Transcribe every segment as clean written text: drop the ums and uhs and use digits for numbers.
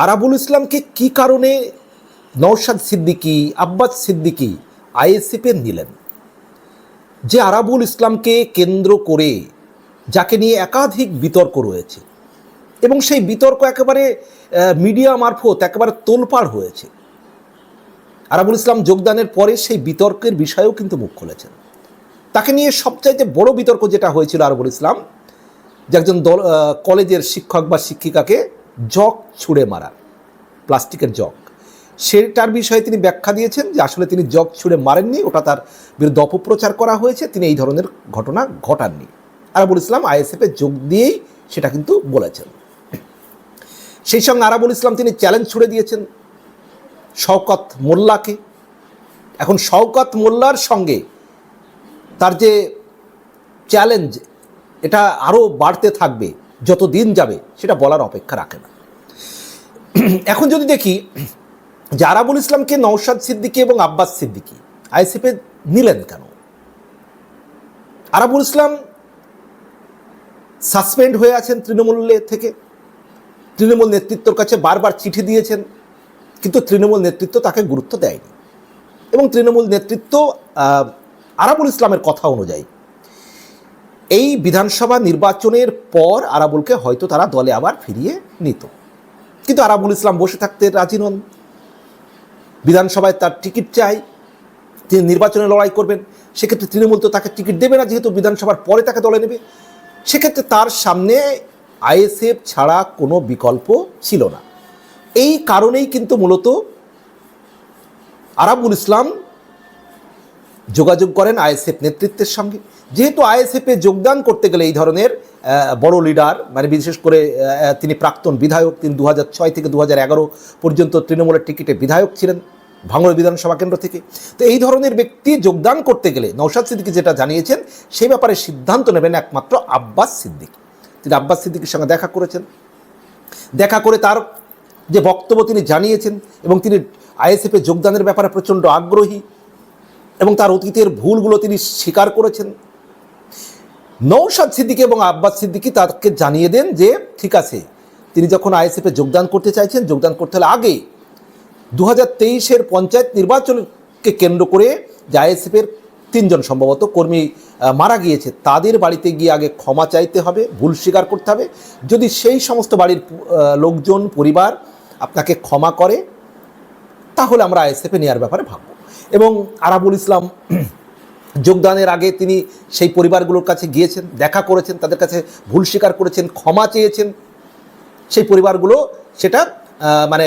আরাবুল ইসলামকে কি কারণে নওশাদ সিদ্দিকী, আব্বাস সিদ্দিকী আইএসএফে নিলেন? যে আরাবুল ইসলামকে কেন্দ্র করে যাকে নিয়ে একাধিক বিতর্ক রয়েছে এবং সেই বিতর্ক একেবারে মিডিয়া মারফত একেবারে তোলপাড় হয়েছে। আরাবুল ইসলাম যোগদানের পরে সেই বিতর্কের বিষয়েও কিন্তু মুখ খুলেছেন। তাকে নিয়ে সবচাইতে বড় বিতর্ক যেটা হয়েছিল আরাবুল ইসলাম যে একজন কলেজের শিক্ষক বা শিক্ষিকাকে জগ ছুঁড়ে মারা, প্লাস্টিকের জগ, সেটার বিষয়ে তিনি ব্যাখ্যা দিয়েছেন যে আসলে তিনি জগ ছুঁড়ে মারেননি, ওটা তার বিরুদ্ধে অপপ্রচার করা হয়েছে, তিনি এই ধরনের ঘটনা ঘটাননি। আরাবুল ইসলাম আইএসএফে যোগ দিয়েই সেটা কিন্তু বলেছেন। সেই সঙ্গে আরাবুল ইসলাম তিনি চ্যালেঞ্জ ছুড়ে দিয়েছেন শওকত মোল্লাকে। এখন শওকত মোল্লার সঙ্গে তার যে চ্যালেঞ্জ, এটা আরও বাড়তে থাকবে যত দিন যাবে, সেটা বলার অপেক্ষা রাখে না। এখন যদি দেখি যে আরাবুল ইসলামকে নওশাদ সিদ্দিকী এবং আব্বাস সিদ্দিকী আইএসএফে নিলেন কেন? আরাবুল ইসলাম সাসপেন্ড হয়ে আছেন তৃণমূলে থেকে, তৃণমূল নেতৃত্বর কাছে বারবার চিঠি দিয়েছেন, কিন্তু তৃণমূল নেতৃত্ব তাকে গুরুত্ব দেয়নি এবং তৃণমূল নেতৃত্ব আরাবুল ইসলামের কথা অনুযায়ী এই বিধানসভা নির্বাচনের পর আরাবুলকে হয়তো তারা দলে আবার ফিরিয়ে নিত, কিন্তু আরাবুল ইসলাম বসে থাকতে রাজি নন। বিধানসভায় তার টিকিট চাই, তিনি নির্বাচনে লড়াই করবেন, সেক্ষেত্রে তৃণমূল তো তাকে টিকিট দেবে না, যেহেতু বিধানসভার পরে তাকে দলে নেবে। সেক্ষেত্রে তার সামনে আইএসএফ ছাড়া কোনো বিকল্প ছিল না। এই কারণেই কিন্তু মূলত আরাবুল ইসলাম যোগাযোগ করেন আইএসএফ নেতৃত্বের সঙ্গে। যেহেতু আইএসএফে যোগদান করতে গেলে এই ধরনের বড় লিডার, মানে বিশেষ করে তিনি প্রাক্তন বিধায়ক, তিনি 2006 থেকে 2011 পর্যন্ত তৃণমূলের টিকিটে বিধায়ক ছিলেন ভাঙড় বিধানসভা কেন্দ্র থেকে। তো এই ধরনের ব্যক্তি যোগদান করতে গেলে নওশাদ সিদ্দিকী যেটা জানিয়েছেন, সেই ব্যাপারে সিদ্ধান্ত নেবেন একমাত্র আব্বাস সিদ্দিকী। তিনি আব্বাস সিদ্দিকীর সঙ্গে দেখা করেছেন, দেখা করে তার যে বক্তব্য তিনি জানিয়েছেন এবং তিনি আইএসএফে যোগদানের ব্যাপারে প্রচণ্ড আগ্রহী এবং তার অতীতের ভুলগুলো তিনি স্বীকার করেছেন। নওশাদ সিদ্দিকী এবং আব্বাস সিদ্দিকী তাকে জানিয়ে দেন যে ঠিক আছে, তিনি যখন আইএসএফে যোগদান করতে চাইছেন, যোগদান করতে হলে আগে 2023-এর পঞ্চায়েত নির্বাচনকে কেন্দ্র করে যে আইএসএফের 3 জন সম্ভবত কর্মী মারা গিয়েছে, তাদের বাড়িতে গিয়ে আগে ক্ষমা চাইতে হবে, ভুল স্বীকার করতে হবে। যদি সেই সমস্ত বাড়ির লোকজন, পরিবার আপনাকে ক্ষমা করে, তাহলে আমরা আইএসএফে নেওয়ার ব্যাপারে ভাবব। এবং আরাবুল ইসলাম যোগদানের আগে তিনি সেই পরিবারগুলোর কাছে গিয়েছেন, দেখা করেছেন, তাদের কাছে ভুল স্বীকার করেছেন, ক্ষমা চেয়েছেন। সেই পরিবারগুলো সেটা মানে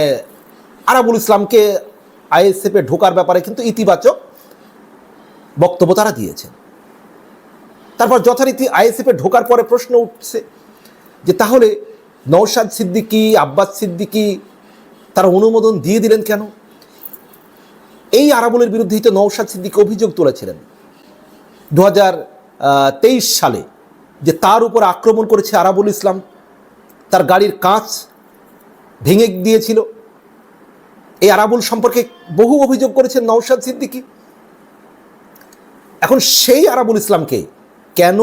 আরাবুল ইসলামকে আইএসএফে ঢোকার ব্যাপারে কিন্তু ইতিবাচক বক্তব্য তারা দিয়েছেন। তারপর যথারীতি আইএসএফে ঢোকার পরে প্রশ্ন উঠছে যে তাহলে নওশাদ সিদ্দিকী, আব্বাস সিদ্দিকী তারা অনুমোদন দিয়ে দিলেন কেন? এই আরাবুলের বিরুদ্ধেই তো নওশাদ সিদ্দিকী অভিযোগ তুলেছিলেন 2023 সালে যে তার উপর আক্রমণ করেছে আরাবুল ইসলাম, তার গাড়ির কাঁচ ভেঙে দিয়েছিল। এই আরাবুল সম্পর্কে বহু অভিযোগ করেছেন নওশাদ সিদ্দিকী। এখন সেই আরাবুল ইসলামকে কেন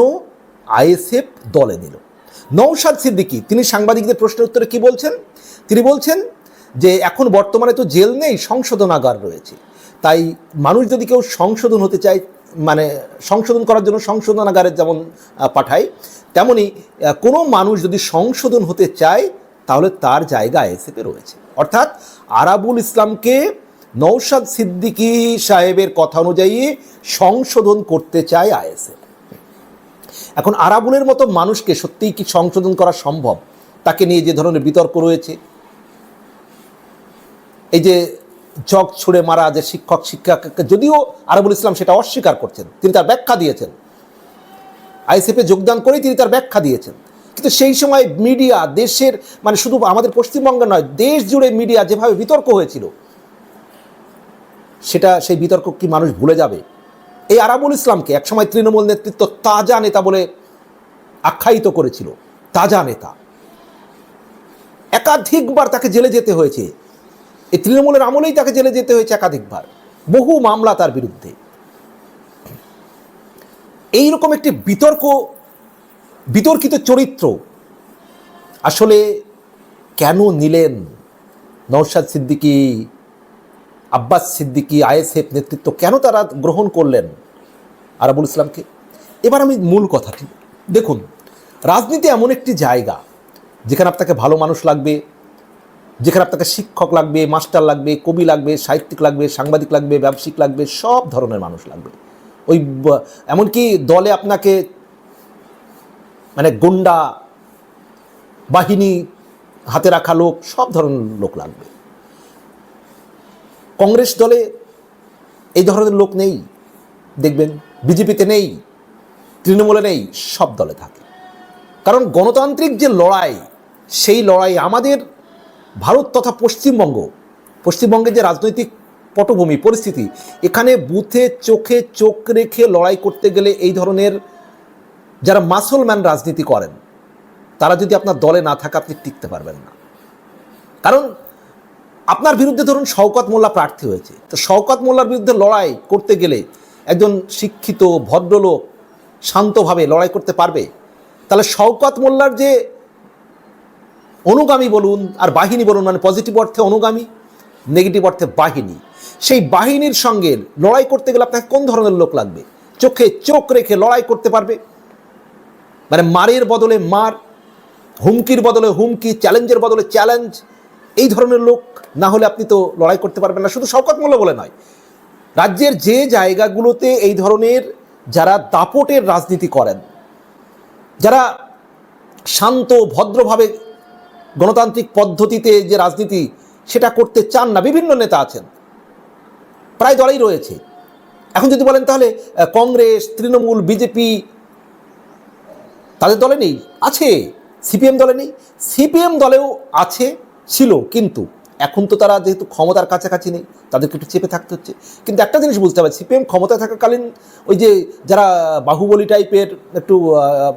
আইএসএফ দলে নিল? নওশাদ সিদ্দিকী তিনি সাংবাদিকদের প্রশ্নের উত্তরে কি বলছেন? তিনি বলছেন যে এখন বর্তমানে তো জেল নেই, সংশোধনাগার রয়েছে, তাই মানুষ যদি কেউ সংশোধন হতে চায়, মানে সংশোধন করার জন্য সংশোধনাগারে যেমন পাঠায়, তেমনি কোনো মানুষ যদি সংশোধন হতে চায় তাহলে তার জায়গা আইএসএফে রয়েছে। অর্থাৎ আরাবুল ইসলামকে নওশাদ সিদ্দিকী সাহেবের কথা অনুযায়ী সংশোধন করতে চায় আইএসএফ। এখন আরাবুলের মতো মানুষকে সত্যিই কি সংশোধন করা সম্ভব? তাকে নিয়ে যে ধরনের বিতর্ক রয়েছে, এই যে জগ ছুঁড়ে মারা যে শিক্ষক শিক্ষাকে, যদিও আরাবুল ইসলাম সেটা অস্বীকার করছেন, তিনি তার ব্যাখ্যা দিয়েছেন, আইএসএফে যোগদান করেই তিনি তার ব্যাখ্যা দিয়েছেন। কিন্তু সেই সময় মিডিয়া, দেশের মানে শুধু আমাদের পশ্চিমবঙ্গে নয়, দেশ জুড়ে মিডিয়া যেভাবে বিতর্ক হয়েছিল, সেই বিতর্ক কি মানুষ ভুলে যাবে? এই আরাবুল ইসলামকে একসময় তৃণমূল নেতৃত্ব তাজা নেতা বলে আখ্যায়িত করেছিল, তাজা নেতা। একাধিকবার তাকে জেলে যেতে হয়েছে, এই তৃণমূলের আমলেই তাকে জেলে যেতে হয়েছে একাধিকবার, বহু মামলা তার বিরুদ্ধে। এইরকম একটি বিতর্কিত চরিত্র আসলে কেন নিলেন নওশাদ সিদ্দিকী, আব্বাস সিদ্দিকী, আইএসএফ নেতৃত্ব কেন তারা গ্রহণ করলেন আরাবুল ইসলামকে? এবার আমি মূল কথাটি দেখুন, রাজনীতি এমন একটি জায়গা যেখানে আপনাকে ভালো মানুষ লাগবে, যেখানে আপনাকে শিক্ষক লাগবে, মাস্টার লাগবে, কবি লাগবে, সাহিত্যিক লাগবে, সাংবাদিক লাগবে, ব্যবসায়িক লাগবে, সব ধরনের মানুষ লাগবে। ওই এমনকি দলে আপনাকে মানে গুন্ডা বাহিনী হাতে রাখা লোক, সব ধরনের লোক লাগবে। কংগ্রেস দলে এই ধরনের লোক নেই, দেখবেন বিজেপিতে নেই, তৃণমূলে নেই, সব দলে থাকে। কারণ গণতান্ত্রিক যে লড়াই, সেই লড়াই আমাদের ভারত তথা পশ্চিমবঙ্গের যে রাজনৈতিক পটভূমি পরিস্থিতি, এখানে বুথে চোখে চোখ রেখে লড়াই করতে গেলে এই ধরনের যারা মাসলম্যান রাজনীতি করেন তারা যদি আপনার দলে না থাকে আপনি টিকতে পারবেন না। কারণ আপনার বিরুদ্ধে ধরুন শওকত মোল্লা প্রার্থী হয়েছে, তো শওকত মোল্লার বিরুদ্ধে লড়াই করতে গেলে একজন শিক্ষিত ভদ্রলোক শান্তভাবে লড়াই করতে পারবে? তাহলে শওকত মোল্লার যে অনুগামী বলুন আর বাহিনী বলুন, মানে পজিটিভ অর্থে অনুগামী, নেগেটিভ অর্থে বাহিনী, সেই বাহিনীর সঙ্গে লড়াই করতে গেলে আপনাকে কোন ধরনের লোক লাগবে? চোখে চোখ রেখে লড়াই করতে পারবে, মানে মারের বদলে মার, হুমকির বদলে হুমকি, চ্যালেঞ্জের বদলে চ্যালেঞ্জ, এই ধরনের লোক না হলে আপনি তো লড়াই করতে পারবেন না। শুধু শওকত মোল্লা বলে নয়, রাজ্যের যে জায়গাগুলোতে এই ধরনের যারা দাপটের রাজনীতি করেন, যারা শান্ত ভদ্রভাবে গণতান্ত্রিক পদ্ধতিতে যে রাজনীতি সেটা করতে চান না, বিভিন্ন নেতা আছেন, প্রায় দলেই রয়েছে। এখন যদি বলেন তাহলে কংগ্রেস, তৃণমূল, বিজেপি তাদের দলে নেই, আছে। সিপিএম দলে নেই, সিপিএম দলেও আছে, ছিল, কিন্তু এখন তো তারা যেহেতু ক্ষমতার কাছাকাছি নেই, তাদেরকে একটু চেপে থাকতে হচ্ছে। কিন্তু একটা জিনিস বুঝতে হবে, সিপিএম ক্ষমতায় থাকাকালীন ওই যে যারা বাহুবলী টাইপের একটু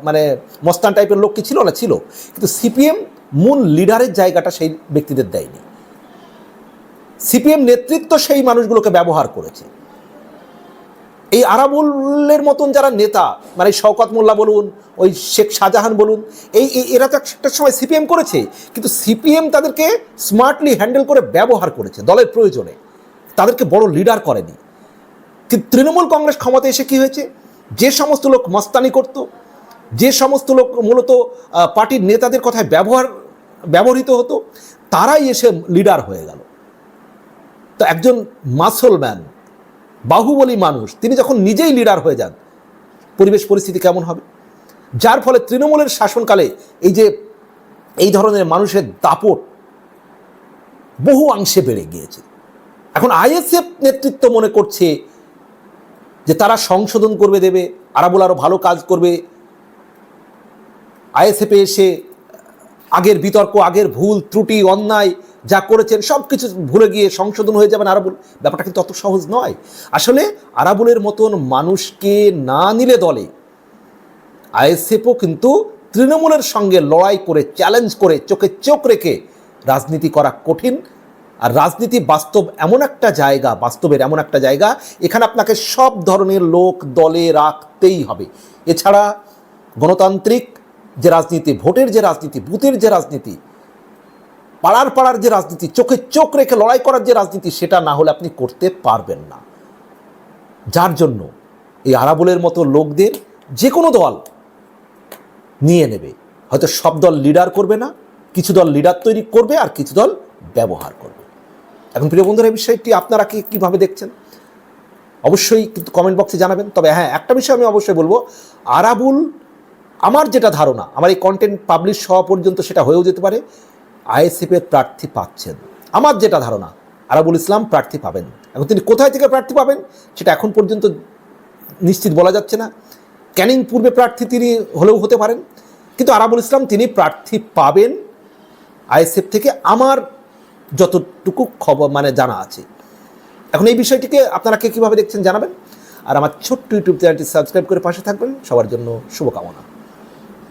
মানে মস্তান টাইপের লোক কি ছিল না, ছিল, কিন্তু সিপিএম মূল লিডারের জায়গাটা সেই ব্যক্তিদের দেয়নি। সিপিএম নেতৃত্ব সেই মানুষগুলোকে ব্যবহার করেছে। এই আরাবুলের মতন যারা নেতা, মানে শওকত মোল্লা বলুন, ওই শেখ শাহজাহান বলুন, এরা তো একটা সময় সিপিএম করেছে, কিন্তু সিপিএম তাদেরকে স্মার্টলি হ্যান্ডেল করে ব্যবহার করেছে দলের প্রয়োজনে, তাদেরকে বড় লিডার করেনি। কিন্তু তৃণমূল কংগ্রেস ক্ষমতায় এসে কী হয়েছে, যে সমস্ত লোক মস্তানি করত, যে সমস্ত লোক মূলত পার্টির নেতাদের কথায় ব্যবহৃত হতো, তারাই এসে লিডার হয়ে গেল। তো একজন মাসলম্যান বাহুবলী মানুষ তিনি যখন নিজেই লিডার হয়ে যান, পরিবেশ পরিস্থিতি কেমন হবে? যার ফলে তৃণমূলের শাসনকালে এই ধরনের মানুষের দাপট বহু অংশে বেড়ে গিয়েছে। এখন আইএসএফ নেতৃত্ব মনে করছে যে তারা সংশোধন করবে, দেবে, আরাবুল আরও ভালো কাজ করবে, আইএসএফে এসে আগের বিতর্ক, আগের ভুল ত্রুটি অন্যায় যা করেছেন সব কিছু ভুলে গিয়ে সংশোধন হয়ে যাবেন আরাবুল। ব্যাপারটা কিন্তু অত সহজ নয়। আসলে আরাবুলের মতন মানুষকে না নিলে দলে, আইএসএফও কিন্তু তৃণমূলের সঙ্গে লড়াই করে, চ্যালেঞ্জ করে, চোখে চোখ রেখে রাজনীতি করা কঠিন। আর রাজনীতি বাস্তবের এমন একটা জায়গা, এখানে আপনাকে সব ধরনের লোক দলে রাখতেই হবে। এছাড়া গণতান্ত্রিক যে রাজনীতি, ভোটের যে রাজনীতি, বুথের যে রাজনীতি, পাড়ার যে রাজনীতি, চোখে চোখ রেখে লড়াই করার যে রাজনীতি, সেটা না হলে আপনি করতে পারবেন না। যার জন্য এই আরাবুলের মতো লোকদের যে কোনো দল নিয়ে নেবে। হয়তো সব দল লিডার করবে না, কিছু দল লিডার তৈরি করবে আর কিছু দল ব্যবহার করবে। এখন প্রিয় বন্ধুরা, এই বিষয়টি আপনারা কীভাবে দেখছেন অবশ্যই কিন্তু কমেন্ট বক্সে জানাবেন। তবে হ্যাঁ, একটা বিষয় আমি অবশ্যই বলবো, আরাবুল, আমার যেটা ধারণা, আমার এই কন্টেন্ট পাবলিশ হওয়া পর্যন্ত সেটা হয়েও যেতে পারে, আইএসএফের প্রার্থী পাচ্ছেন। আমার যেটা ধারণা, আরাবুল ইসলাম প্রার্থী পাবেন। এখন তিনি কোথায় থেকে প্রার্থী পাবেন সেটা এখন পর্যন্ত নিশ্চিত বলা যাচ্ছে না। ক্যানিং পূর্বে প্রার্থী তিনি হলেও হতে পারেন, কিন্তু আরাবুল ইসলাম তিনি প্রার্থী পাবেন আইএসএফ থেকে, আমার যতটুকু খবর মানে জানা আছে। এখন এই বিষয়টিকে আপনারা কীভাবে দেখছেন জানাবেন, আর আমার ছোট্ট ইউটিউব চ্যানেলটি সাবস্ক্রাইব করে পাশে থাকবেন। সবার জন্য শুভকামনা।